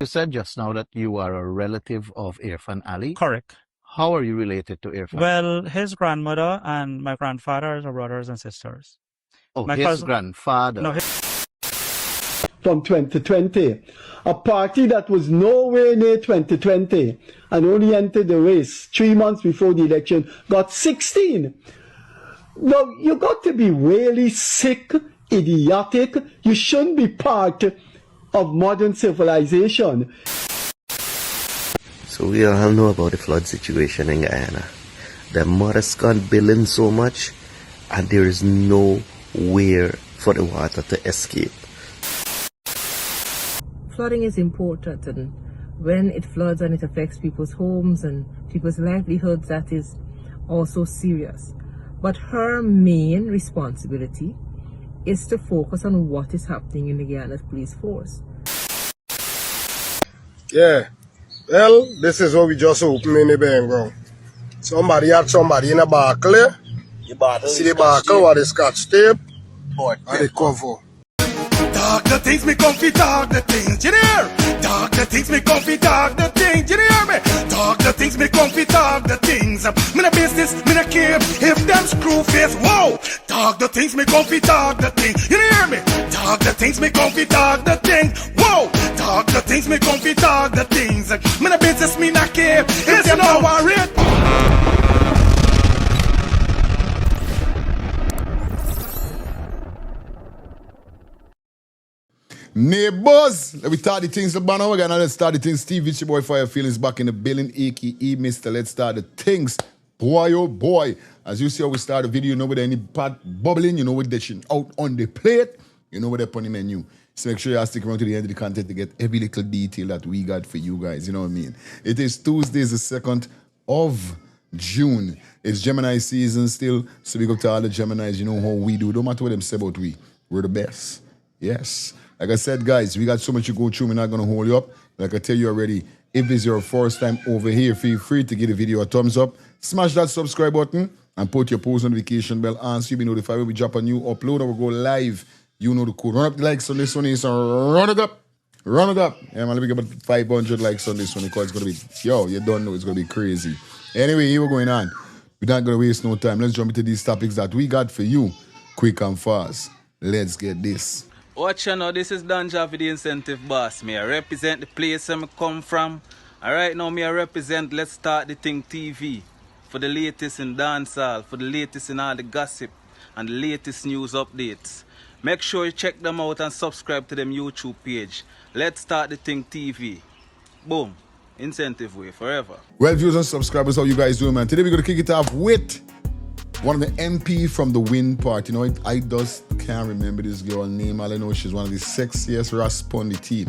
You said just now that you are a relative of Irfan Ali. Correct. How are you related to Irfan? Well, his grandmother and my grandfather are brothers and sisters. Oh, My his cousin, grandfather. no, From 2020, a party that was nowhere near 2020 and only entered the race 3 months before the election got 16. Now, you got to be really sick, idiotic. You shouldn't be part of modern civilization. So we all know about the flood situation in Guyana. The mud's gone building so much and there is nowhere for the water to escape. Flooding is important, and when it floods and it affects people's homes and people's livelihoods, that is also serious. But her main responsibility is to focus on what is happening in the Guyana Police Force. Yeah, well, this is what we just opened in the bang ground. Somebody had somebody in a buckle. See the buckle or the scotch tape or the cover. Dog the things me comfy, dog the things, you hear? Dog the things me comfy, dog the things, you hear me? Dog the things me comfy, dog the things. Me no business, me no care if them screw face, whoa! Dog the things me comfy, dog the things, you hear me? Dog the things me comfy, dog the things, whoa! Dog the things me comfy, dog the things. Me no business, me no care if them no worry. Neighbors, let me start the things. We're gonna start the things. Steve, it's your boy Fire Feelings back in the building, aka Mr. Let's start the things. Boy, oh boy. As you see how we start the video, you know with any pot bubbling, you know we're dishing out on the plate, you know what they're putting in menu. So make sure you stick around to the end of the content to get every little detail that we got for you guys, you know what I mean? It is Tuesday, the 2nd of June. It's Gemini season still, so big up to all the Geminis, you know how we do. Don't matter what them say about we're the best. Yes. Like I said, guys, we got so much to go through. We're not going to hold you up. Like I tell you already, if it's your first time over here, feel free to give the video a thumbs up. Smash that subscribe button and put your post notification bell on so you'll be notified when we drop a new upload or we go live. You know the code. Run up the likes on this one. So run it up. Run it up. Yeah, man, let me get about 500 likes on this one because it's going to be, yo, you don't know, it's going to be crazy. Anyway, here we're going on. We're not going to waste no time. Let's jump into these topics that we got for you quick and fast. Let's get this. Watch you know, this is Danja for the incentive boss. Me I represent the place I come from. Alright now me I represent Let's Start the Thing TV. For the latest in dancehall, for the latest in all the gossip and the latest news updates. Make sure you check them out and subscribe to them YouTube page. Let's Start the Thing TV. Boom. Incentive way forever. Well, viewers and subscribers, how you guys doing, man? Today we're going to kick it off with one of the MP from the Win part. You know, I just can't remember this girl's name. All I know she's one of the sexiest rasp on the team.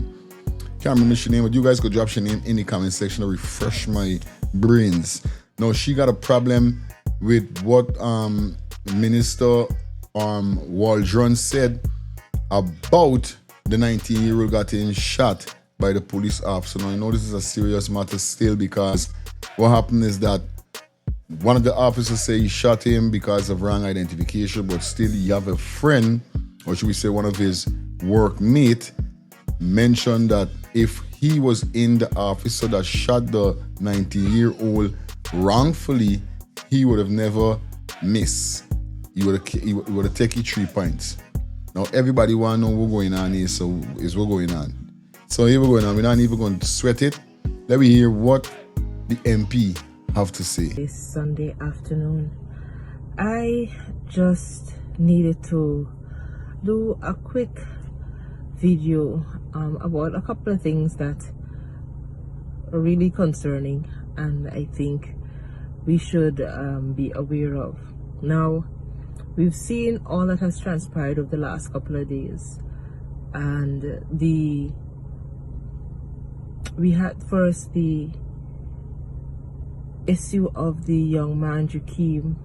Can't remember her name, but you guys could drop her name in the comment section to refresh my brains. Now, she got a problem with what Minister Walrond said about the 19-year-old getting shot by the police officer. Now, I know this is a serious matter still because what happened is that one of the officers say he shot him because of wrong identification, but still you have a friend, or should we say one of his workmate, mentioned that if he was in the officer that shot the 19-year-old wrongfully, he would have never missed. He would have taken 3 points. Now everybody want to know what's going on here, so is what going on. So here we're going on. We're not even going to sweat it. Let me hear what the MP have to say. This Sunday afternoon, I just needed to do a quick video about a couple of things that are really concerning and I think we should be aware of. Now, we've seen all that has transpired over the last couple of days, and we had first the issue of the young man Joaquim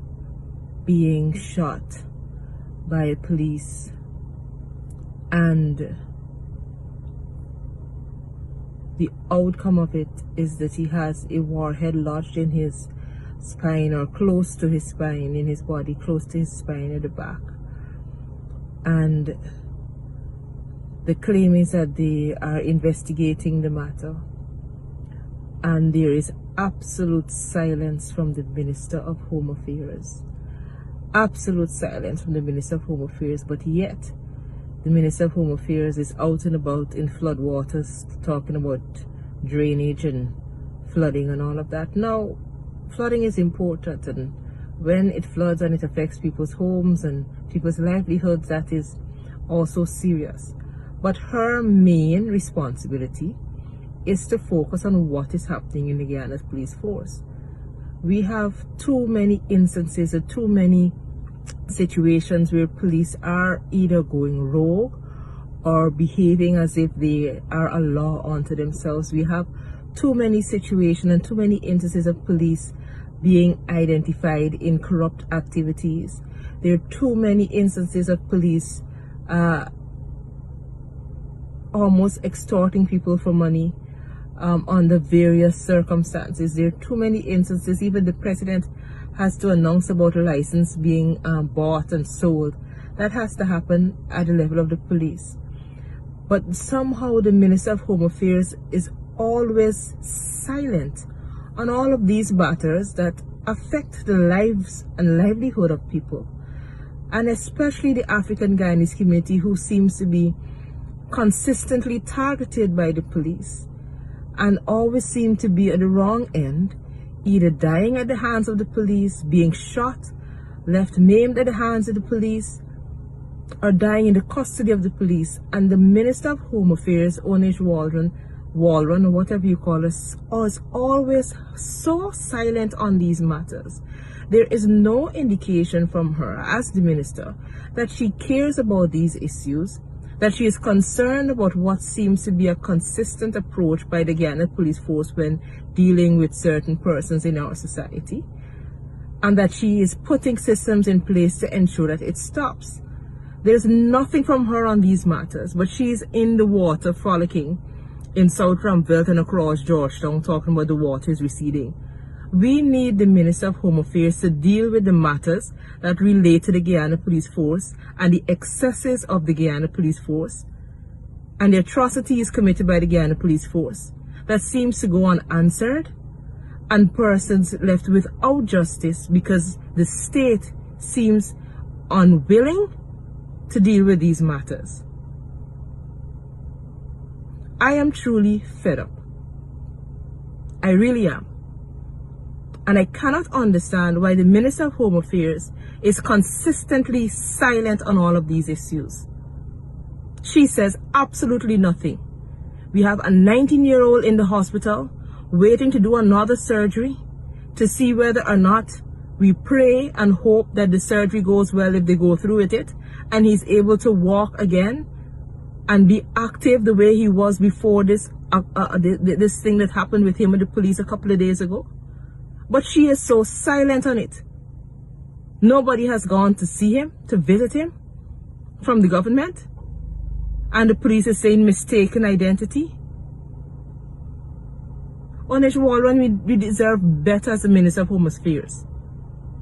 being shot by police, and the outcome of it is that he has a warhead lodged in his spine, or close to his spine, in his body, close to his spine at the back. And The claim is that they are investigating the matter, and there is absolute silence from the Minister of Home Affairs. Absolute silence from the Minister of Home Affairs, but yet the Minister of Home Affairs is out and about in floodwaters talking about drainage and flooding and all of that. Now, flooding is important, and when it floods and it affects people's homes and people's livelihoods, that is also serious. But her main responsibility is to focus on what is happening in the Guyana Police Force. We have too many instances and too many situations where police are either going rogue or behaving as if they are a law unto themselves. We have too many situations and too many instances of police being identified in corrupt activities. There are too many instances of police almost extorting people for money under various circumstances. There are too many instances. Even the president has to announce about a license being bought and sold. That has to happen at the level of the police. But somehow the Minister of Home Affairs is always silent on all of these matters that affect the lives and livelihood of people, and especially the African Guyanese community, who seems to be consistently targeted by the police and always seem to be at the wrong end, either dying at the hands of the police, being shot, left maimed at the hands of the police, or dying in the custody of the police. And the Minister of Home Affairs, Walrond, or whatever you call us, is always so silent on these matters. There is no indication from her as the minister that she cares about these issues, that she is concerned about what seems to be a consistent approach by the Guyana Police Force when dealing with certain persons in our society, and that she is putting systems in place to ensure that it stops. There's nothing from her on these matters, but she's in the water frolicking in South Ramvelt and across Georgetown, talking about the water is receding. We need the Minister of Home Affairs to deal with the matters that relate to the Guyana Police Force and the excesses of the Guyana Police Force and the atrocities committed by the Guyana Police Force that seems to go unanswered, and persons left without justice because the state seems unwilling to deal with these matters. I am truly fed up. I really am. And I cannot understand why the Minister of Home Affairs is consistently silent on all of these issues. She says absolutely nothing. We have a 19-year-old in the hospital waiting to do another surgery to see whether or not we pray and hope that the surgery goes well if they go through with it and he's able to walk again and be active the way he was before this this thing that happened with him and the police a couple of days ago. But she is so silent on it. Nobody has gone to see him, to visit him from the government. And the police is saying mistaken identity. Honest Walrond, we deserve better as the Minister of Home Affairs.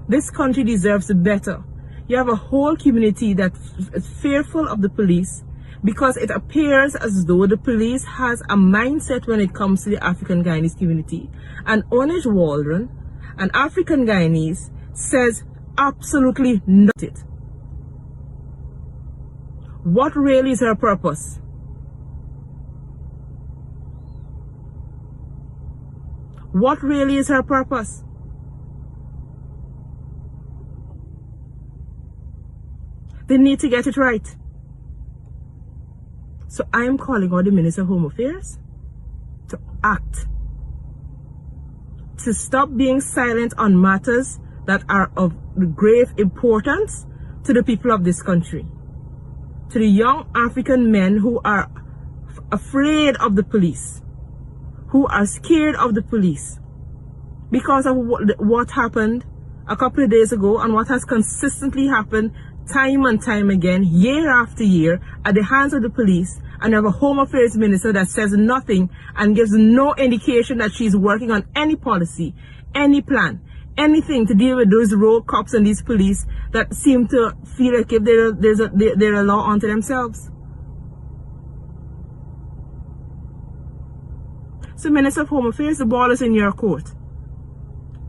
This country deserves better. You have a whole community that is fearful of the police because it appears as though the police has a mindset when it comes to the African Guyanese community. And Honest Walrond, an African Guyanese, says absolutely nothing. What really is her purpose? What really is her purpose? They need to get it right. So I am calling on the Minister of Home Affairs to act, to stop being silent on matters that are of grave importance to the people of this country, to the young African men who are afraid of the police, who are scared of the police because of what happened a couple of days ago and what has consistently happened time and time again, year after year, at the hands of the police. And you have a Home Affairs Minister that says nothing and gives no indication that she's working on any policy, any plan, anything to deal with those rogue cops and these police that seem to feel like if they're a law unto themselves. So, Minister of Home Affairs, the ball is in your court.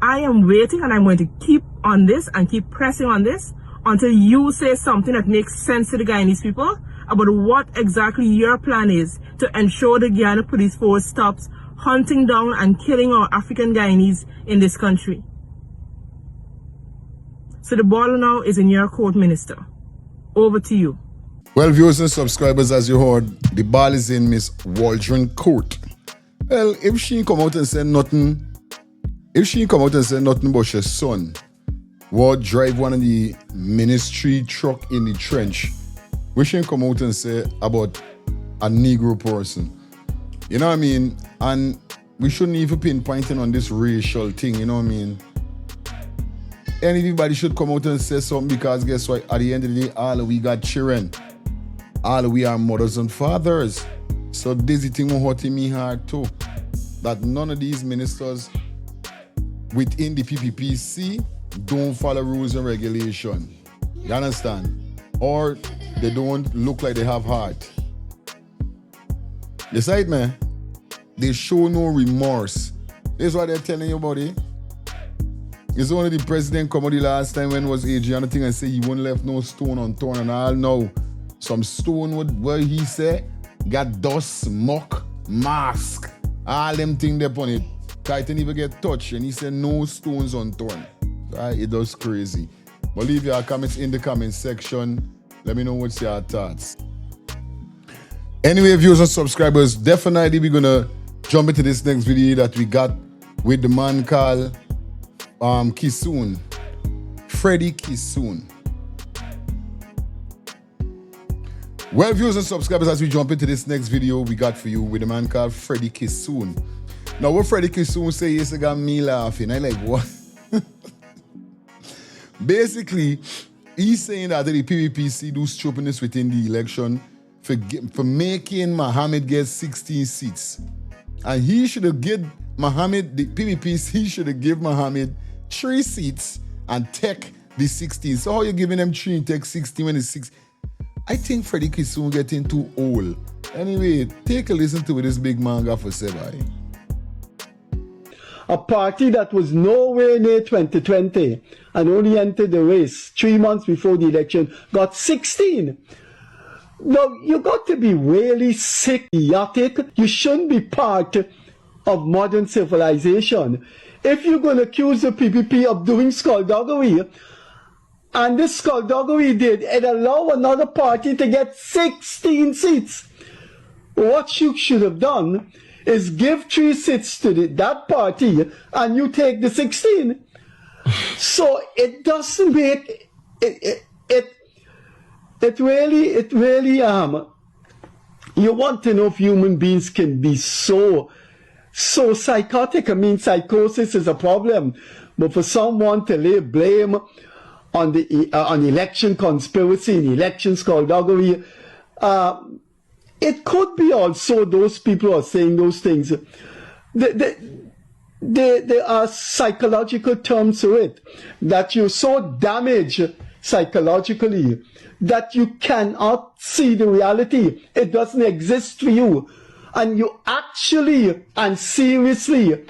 I am waiting, and I'm going to keep on this and keep pressing on this until you say something that makes sense to the Guyanese people about what exactly your plan is to ensure the Guyana Police Force stops hunting down and killing our African Guyanese in this country. So the ball now is in your court, Minister. Over to you. Well, viewers and subscribers, as you heard, the ball is in Miss Walrond court. Well, if she come out and say nothing, about her son, would drive one of the ministry truck in the trench, we shouldn't come out and say about a Negro person. You know what I mean? And we shouldn't even pinpointing on this racial thing, you know what I mean? Anybody should come out and say something, because guess what? At the end of the day, all we got children. All we are mothers and fathers. So this is the thing hurting me hard too. That none of these ministers within the PPC don't follow rules and regulation. You understand? Or they don't look like they have heart. The side, man, they show no remorse. This is what they're telling you about it. It's only the president come out the last time when it was Adrian thing and say he won't left no stone unturned, and all now some stone would, what he said, got dust, smoke, mask, all them things there on it. Titan even get touched, and he said no stones unturned. Right? It does crazy. But leave your comments in the comment section. Let me know what's your thoughts. Anyway, viewers and subscribers, definitely we're gonna jump into this next video that we got with the man called Kisson, Freddie Kisson. Well, viewers and subscribers, as we jump into this next video we got for you with the man called Freddie Kisson. Now, what Freddie Kisson say is got me laughing. I like, what? Basically, he's saying that the Pppc do stupidness within the election for making Mohammed get 16 seats. And he should have given Mohammed, the Pppc, he should have given Mohammed 3 seats and take the 16. So how you giving them 3 and take 16 when it's 6? I think Freddie Kisson getting too old. Anyway, take a listen to what this big man got for say, bye. A party that was nowhere near 2020 and only entered the race 3 months before the election got 16. Now, you got to be really sick, idiotic. You shouldn't be part of modern civilization. If you're going to accuse the PPP of doing skullduggery, and this skullduggery it allow another party to get 16 seats. What you should have done is give 3 seats to that party and you take the 16. So it doesn't make it really you want to know if human beings can be so psychotic. I mean, psychosis is a problem, but for someone to lay blame on the on election conspiracy and election skullduggery, it could be also those people are saying those things. There are psychological terms to it, that you're so damaged psychologically that you cannot see the reality. It doesn't exist for you. And you actually and seriously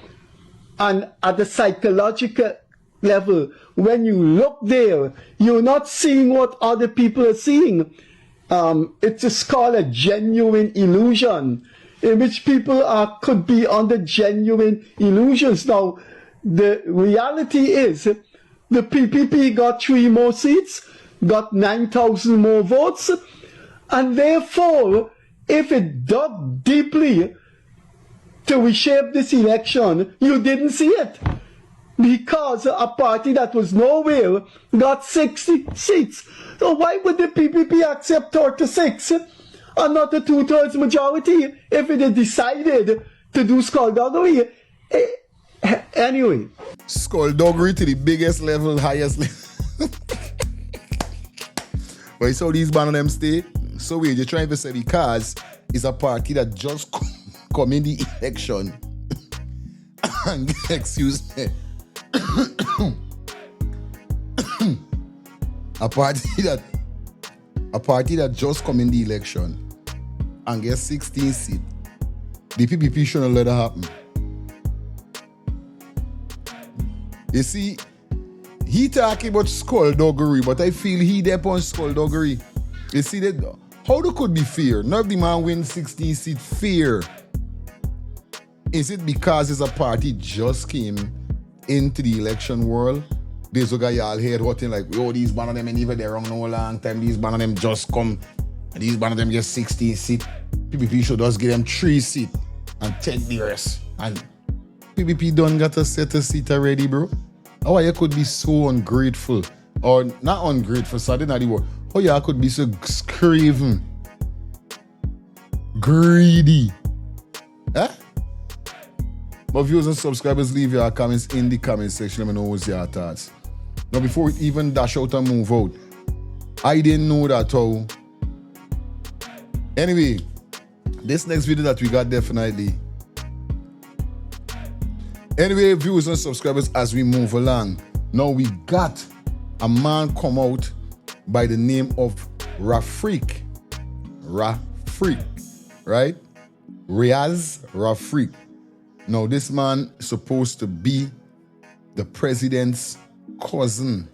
and at the psychological level, when you look there, you're not seeing what other people are seeing. It's just called a genuine illusion, in which people could be under genuine illusions. Now, the reality is the PPP got 3 more seats, got 9,000 more votes, and therefore, if it dug deeply to reshape this election, you didn't see it. Because a party that was nowhere got 60 seats. So why would the PPP accept 36 and not a 2/3 majority if it had decided to do skullduggery? Anyway. Skullduggery to the biggest level, highest level. But so these band of them stay. So wait, you're trying to say because it's a party that just come in the election. Excuse me. a party that just come in the election and get 16 seats. The PPP shouldn't let it happen. You see, he talking about skullduggery, but I feel he there on skullduggery. You see that? How there could be fear? Now if the man wins 16 seat, fear. Is it because it's a party just came into the election world? There's a guy y'all heard what like, oh, these one of them ain't even there wrong no long time. These one of them just come, and these one of them just 16 seat. PPP should just give them 3 seat and take the rest. And PPP done got a set of seat already, bro. How you could be so ungrateful? Or not ungrateful, so I didn't know the word. How you could be so craven? Greedy. Eh? But viewers and subscribers, leave your comments in the comment section. Let me know what's your thoughts. Now, before we even dash out and move out, I didn't know that how. Anyway, this next video that we got definitely. Anyway, viewers and subscribers, as we move along, now we got a man come out by the name of Rafeek. Rafeek, right? Riaz Rafeek. Now, this man is supposed to be the president's cousin.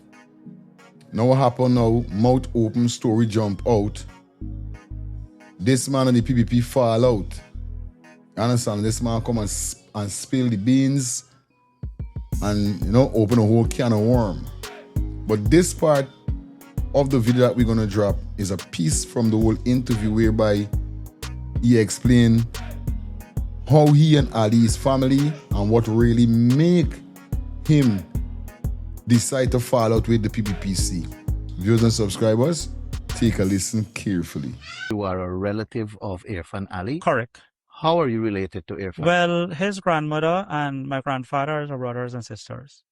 Now, what happened now? Mouth open, story jump out. This man and the PPP fall out. You understand? This man come and spill the beans and, you know, open a whole can of worm. But this part of the video that we're going to drop is a piece from the whole interview whereby he explained how he and Ali's family and what really make him decide to fall out with the Pppc. Viewers and subscribers, take a listen carefully. You are a relative of Irfan Ali? Correct. How are you related to Irfan? Well, his grandmother and my grandfather are brothers and sisters.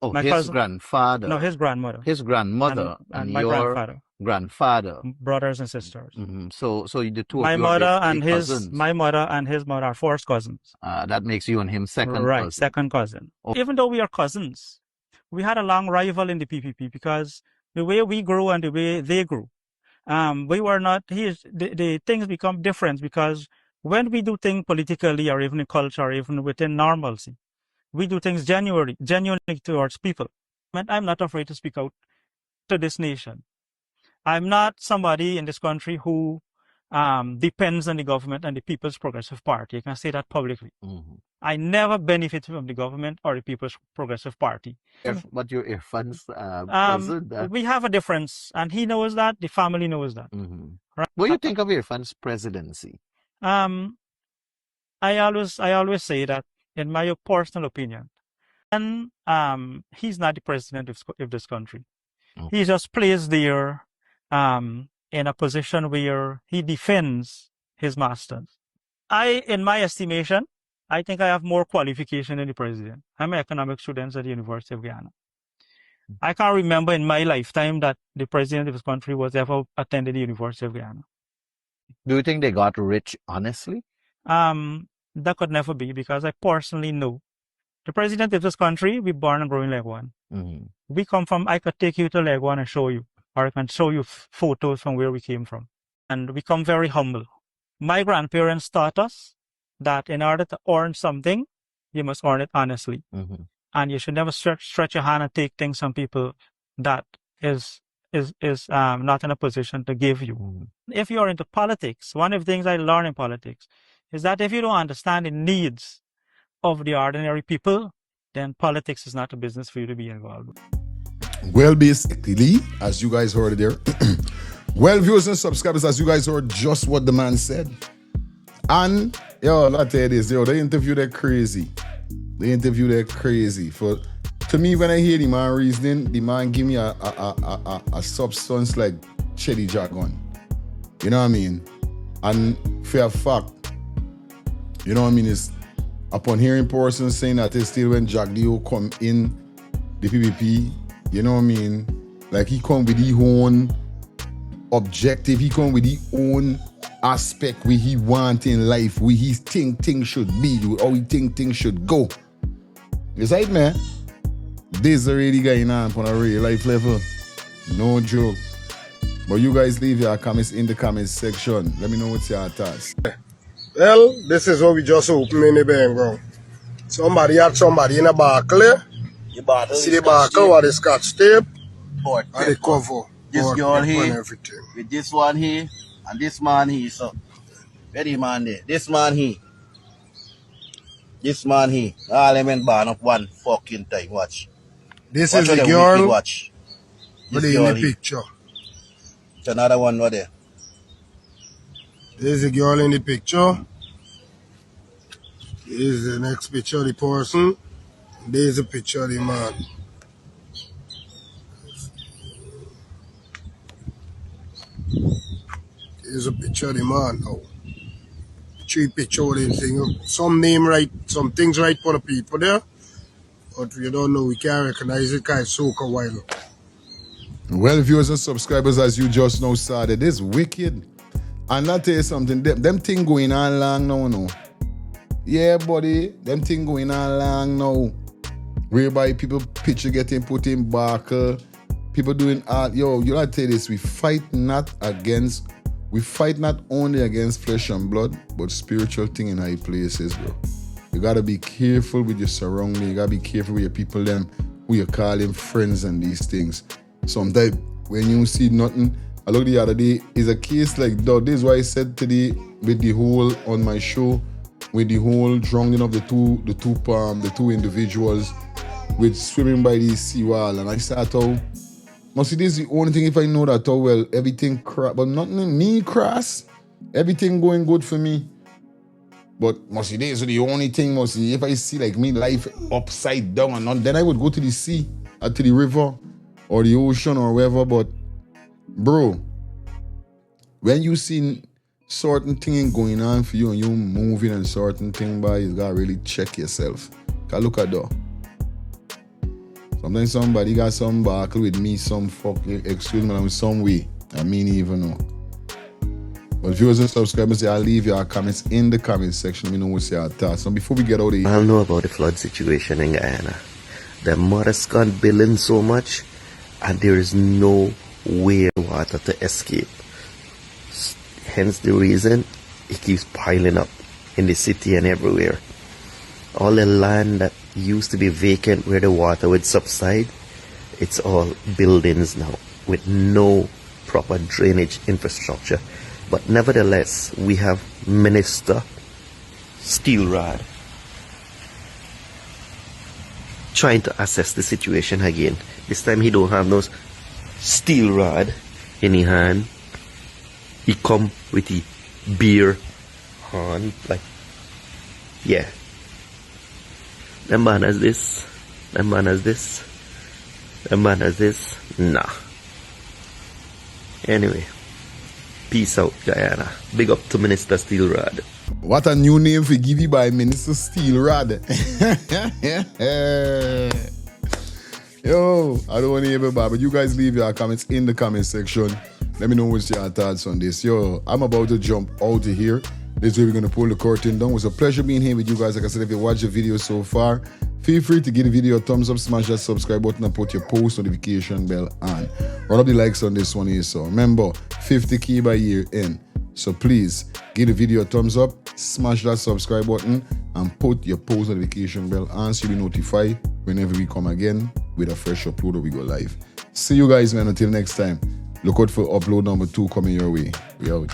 Oh, my his cousin, grandfather. No, his grandmother. His grandmother and my your grandfather. Brothers and sisters. Mm-hmm. So the two my of you mother are and cousins. my mother and his mother are first cousins. That makes you and him second right, cousin. Second cousin. Oh. Even though we are cousins, we had a long rival in the PPP because the way we grew and the way they grew, we were not. The things become different because when we do things politically or even in culture or even within normalcy, we do things genuinely towards people. And I'm not afraid to speak out to this nation. I'm not somebody in this country who depends on the government and the People's Progressive Party. You can say that publicly. Mm-hmm. I never benefit from the government or the People's Progressive Party. But you're Irfan's cousin. We have a difference, and he knows that. The family knows that. Mm-hmm. Right? What do you think of Irfan's presidency? I always say that, in my personal opinion, and he's not the president of this country. Okay. He just placed there in a position where he defends his masters. In my estimation, I think I have more qualification than the president. I'm an economic student at the University of Guyana. I can't remember in my lifetime that the president of this country was ever attended the University of Guyana. Do you think they got rich honestly? That could never be, because I personally know the president of this country, we born and growing leg one. Mm-hmm. We come from, I could take you to leg one and show you, or I can show you photos from where we came from. And we come very humble. My grandparents taught us that in order to earn something, you must earn it honestly. Mm-hmm. And you should never stretch your hand and take things from people that is not in a position to give you. Mm-hmm. If you're into politics, one of the things I learned in politics is that if you don't understand the needs of the ordinary people, then politics is not a business for you to be involved with. Well, basically, as you guys heard there, well, viewers and subscribers, as you guys heard just what the man said. And, yo, I'll tell you this, yo, the interview, they're crazy. To me, when I hear the man reasoning, the man give me a substance like Chili Jargon. You know what I mean? And fair fact, you know what I mean, is upon hearing persons saying that it's still when Jack Dio come in the PPP, you know what I mean? Like he come with his own objective, he come with his own aspect where he want in life, where he think things should be, how he think things should go. It's right, man. This is already going on a real life level. No joke. But you guys leave your comments in the comments section. Let me know what's your thoughts. Well, this is what we just opened in the background. Somebody had somebody in a buckle. See the buckle with the scotch tape and the cover. This girl and here everything. with this one here and this man here. So, very man there. This man here. This man here. All them in barn up one fucking time. Watch. This Watch is how the them girl wicked watch. This in girl the here. picture. It's another one over there. This is the girl in the picture. This is the next picture of the person. This is the picture of the man. This is a picture of the man now. 3 pictures of the thing. Some name right, some things right for the people there. But we don't know, we can't recognize it because it soak a while. Well, viewers and subscribers, as you just now saw, it is wicked. And I'll tell you something, them thing going on long now, no. Yeah, buddy, them thing going on long now. Whereby people picture getting put in barker, people doing art. Yo, you gotta tell you this, we fight not only against flesh and blood, but spiritual thing in high places, bro. You gotta be careful with your surroundings, you gotta be careful with your people, them who you call them friends and these things. Sometimes when you see nothing, I look the other day, is a case like that. This is why I said today with the whole on my show, with the whole drowning of the two individuals with swimming by the seawall, and I start out, must see this is the only thing if I know that how well everything crap, but nothing me crass, everything going good for me. But must see this is the only thing, must see if I see like me life upside down and not, then I would go to the sea or to the river or the ocean or wherever. But bro, when you see certain thing going on for you and you moving and certain thing by, you gotta really check yourself. Cause look at that. Sometimes somebody got some buckle with me, some fucking, excuse me, in some way. I mean, even know. But viewers and subscribers, I'll leave your comments in the comment section. Let me know what's your thoughts. So before we get out of here, I'll know about the flood situation in Guyana. The mother's gone building so much, and there is no way water to escape. Hence the reason it keeps piling up in the city and everywhere. All the land that used to be vacant where the water would subside, it's all buildings now with no proper drainage infrastructure. But nevertheless, we have Minister Steelrod trying to assess the situation again. This time he don't have no steel rod in his hand. He come with the beer horn, like, yeah. That man has this. That man has this. That man has this. Nah. Anyway, peace out, Guyana. Big up to Minister Steelrod. what a new name for give you by Minister Steelrod. Yo, I don't want to hear about, but you guys leave your comments in the comment section. Let me know what's your thoughts on this. Yo, I'm about to jump out of here. This is where we're going to pull the curtain down. It was a pleasure being here with you guys. Like I said, if you watched the video so far, feel free to give the video a thumbs up, smash that subscribe button, and put your post notification bell on. Run up the likes on this one here. So remember, 50K by year end. So please, give the video a thumbs up, smash that subscribe button, and put your post notification bell on so you'll be notified whenever we come again with a fresh upload or we go live. See you guys, man. Until next time, look out for upload number 2 coming your way. We out.